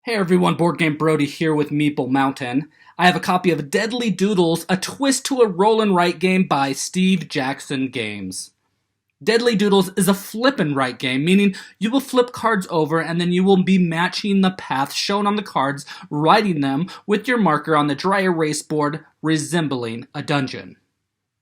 Hey everyone, Board Game Brody here with Meeple Mountain. I have a copy of Deadly Doodles, a twist to a roll and write game by Steve Jackson Games. Deadly Doodles is a flip and write game, meaning you will flip cards over and then you will be matching the paths shown on the cards, writing them with your marker on the dry erase board, resembling a dungeon.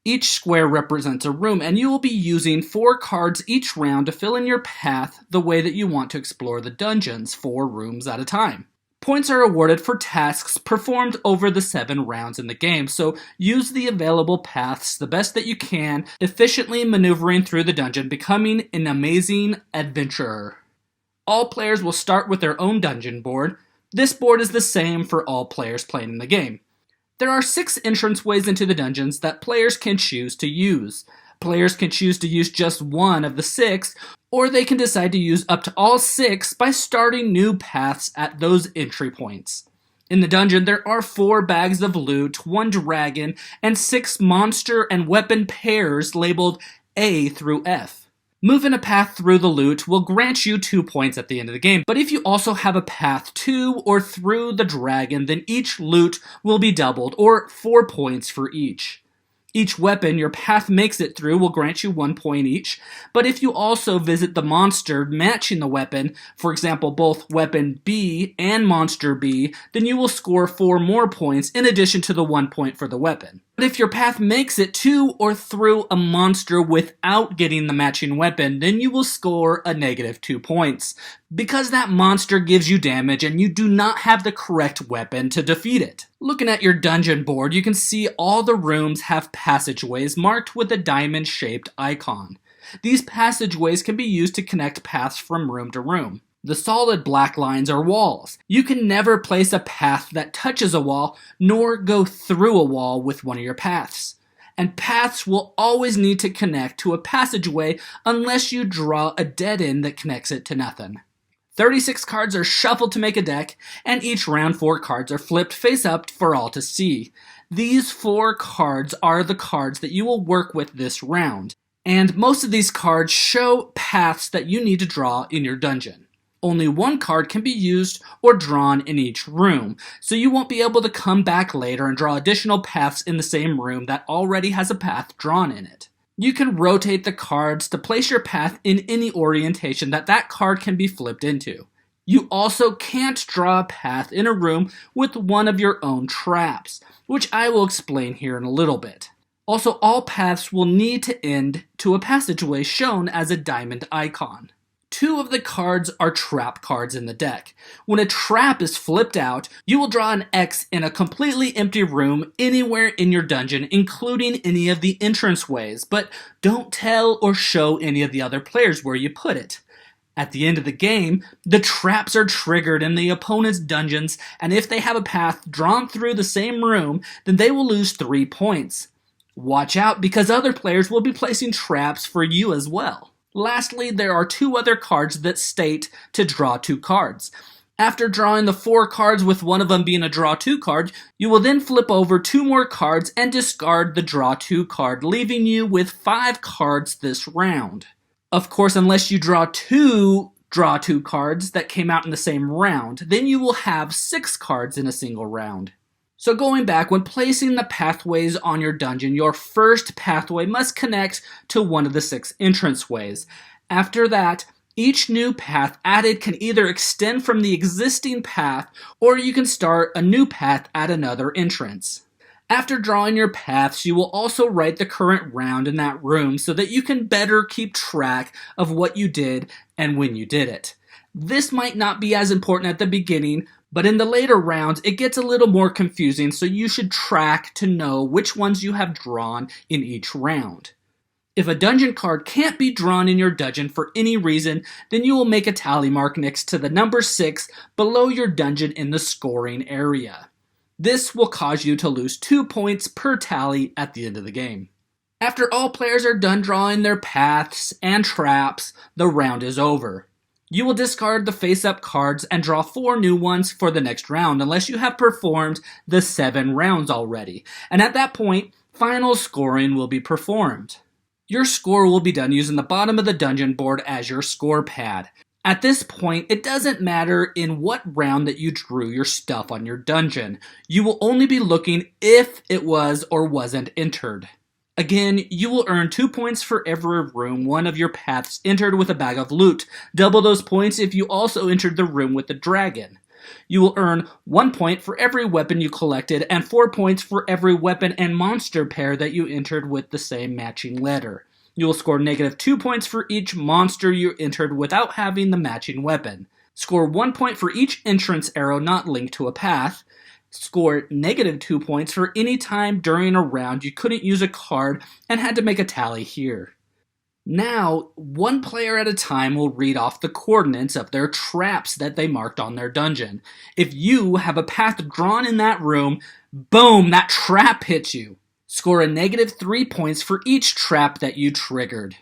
Each square represents a room, and you will be using 4 cards each round to fill in your path the way that you want to explore the dungeons, 4 rooms at a time. Points are awarded for tasks performed over the 7 rounds in the game, so use the available paths the best that you can, efficiently maneuvering through the dungeon, becoming an amazing adventurer. All players will start with their own dungeon board. This board is the same for all players playing in the game. There are 6 entranceways into the dungeons that players can choose to use. Players can choose to use just one of the 6, or they can decide to use up to all 6 by starting new paths at those entry points. In the dungeon, there are 4 bags of loot, 1 dragon, and 6 monster and weapon pairs labeled A through F. Moving a path through the loot will grant you 2 points at the end of the game, but if you also have a path to or through the dragon, then each loot will be doubled, or 4 points for each. Each weapon your path makes it through will grant you 1 point each, but if you also visit the monster matching the weapon, for example both weapon B and monster B, then you will score 4 more points in addition to the 1 point for the weapon. But if your path makes it to or through a monster without getting the matching weapon, then you will score a negative 2 points, because that monster gives you damage and you do not have the correct weapon to defeat it. Looking at your dungeon board, you can see all the rooms have passageways marked with a diamond-shaped icon. These passageways can be used to connect paths from room to room. The solid black lines are walls. You can never place a path that touches a wall, nor go through a wall with one of your paths. And paths will always need to connect to a passageway unless you draw a dead end that connects it to nothing. 36 cards are shuffled to make a deck, and each round 4 cards are flipped face up for all to see. These 4 cards are the cards that you will work with this round, and most of these cards show paths that you need to draw in your dungeon. Only 1 card can be used or drawn in each room, so you won't be able to come back later and draw additional paths in the same room that already has a path drawn in it. You can rotate the cards to place your path in any orientation that card can be flipped into. You also can't draw a path in a room with one of your own traps, which I will explain here in a little bit. Also, all paths will need to end to a passageway shown as a diamond icon. 2 of the cards are trap cards in the deck. When a trap is flipped out, you will draw an X in a completely empty room anywhere in your dungeon, including any of the entranceways, but don't tell or show any of the other players where you put it. At the end of the game, the traps are triggered in the opponent's dungeons, and if they have a path drawn through the same room, then they will lose 3 points. Watch out, because other players will be placing traps for you as well. Lastly, there are 2 other cards that state to draw 2 cards. After drawing the 4 cards with one of them being a draw 2 card, you will then flip over 2 more cards and discard the draw 2 card, leaving you with 5 cards this round. Of course, unless you draw 2 draw 2 cards that came out in the same round, then you will have 6 cards in a single round. So going back, when placing the pathways on your dungeon, your first pathway must connect to one of the 6 entranceways. After that, each new path added can either extend from the existing path, or you can start a new path at another entrance. After drawing your paths, you will also write the current round in that room so that you can better keep track of what you did and when you did it. This might not be as important at the beginning, but in the later rounds, it gets a little more confusing, so you should track to know which ones you have drawn in each round. If a dungeon card can't be drawn in your dungeon for any reason, then you will make a tally mark next to the number 6 below your dungeon in the scoring area. This will cause you to lose 2 points per tally at the end of the game. After all players are done drawing their paths and traps, the round is over. You will discard the face-up cards and draw 4 new ones for the next round unless you have performed the 7 rounds already, and at that point, final scoring will be performed. Your score will be done using the bottom of the dungeon board as your score pad. At this point, it doesn't matter in what round that you drew your stuff on your dungeon. You will only be looking if it was or wasn't entered. Again, you will earn 2 points for every room one of your paths entered with a bag of loot. Double those points if you also entered the room with the dragon. You will earn 1 point for every weapon you collected and 4 points for every weapon and monster pair that you entered with the same matching letter. You will score -2 points for each monster you entered without having the matching weapon. Score 1 point for each entrance arrow not linked to a path. Score -2 points for any time during a round you couldn't use a card and had to make a tally here. Now, one player at a time will read off the coordinates of their traps that they marked on their dungeon. If you have a path drawn in that room, boom, that trap hits you. Score a -3 points for each trap that you triggered.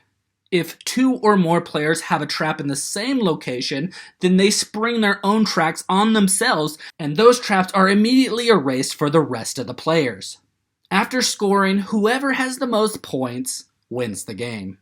If 2 or more players have a trap in the same location, then they spring their own traps on themselves, and those traps are immediately erased for the rest of the players. After scoring, whoever has the most points wins the game.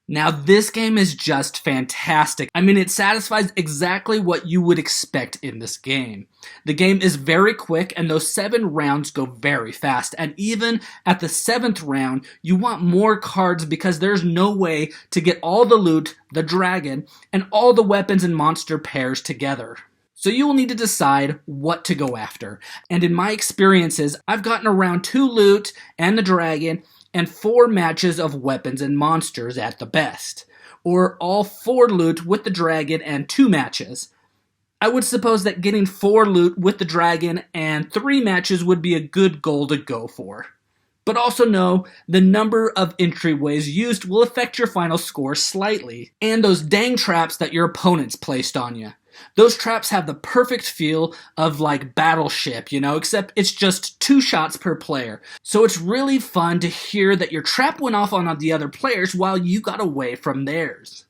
Now, this game is just fantastic. I mean, it satisfies exactly what you would expect in this game. The game is very quick, and those 7 rounds go very fast. And even at the 7th round, you want more cards because there's no way to get all the loot, the dragon, and all the weapons and monster pairs together. So you will need to decide what to go after. And in my experiences, I've gotten around 2 loot and the dragon, and 4 matches of weapons and monsters at the best. Or all 4 loot with the dragon and 2 matches. I would suppose that getting 4 loot with the dragon and 3 matches would be a good goal to go for. But also know the number of entryways used will affect your final score slightly, and those dang traps that your opponents placed on you. Those traps have the perfect feel of like Battleship, except it's just 2 shots per player. So it's really fun to hear that your trap went off on the other players while you got away from theirs.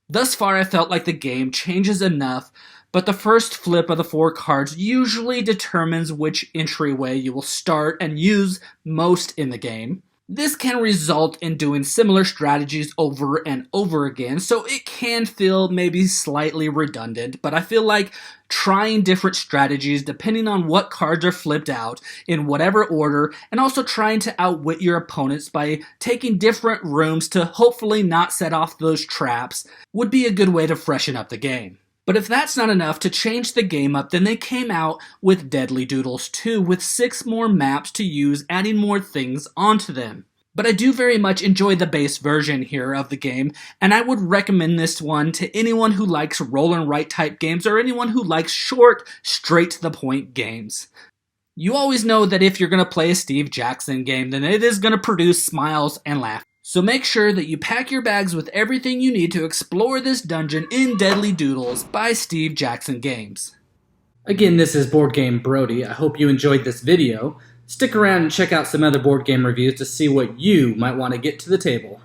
Thus far, I felt like the game changes enough, but the first flip of the 4 cards usually determines which entryway you will start and use most in the game. This can result in doing similar strategies over and over again, so it can feel maybe slightly redundant, but I feel like trying different strategies depending on what cards are flipped out in whatever order, and also trying to outwit your opponents by taking different rooms to hopefully not set off those traps would be a good way to freshen up the game. But if that's not enough to change the game up, then they came out with Deadly Doodles 2 with 6 more maps to use, adding more things onto them. But I do very much enjoy the base version here of the game, and I would recommend this one to anyone who likes roll and write type games or anyone who likes short, straight to the point games. You always know that if you're going to play a Steve Jackson game, then it is going to produce smiles and laughter. So make sure that you pack your bags with everything you need to explore this dungeon in Deadly Doodles by Steve Jackson Games. Again, this is Board Game Brody. I hope you enjoyed this video. Stick around and check out some other board game reviews to see what you might want to get to the table.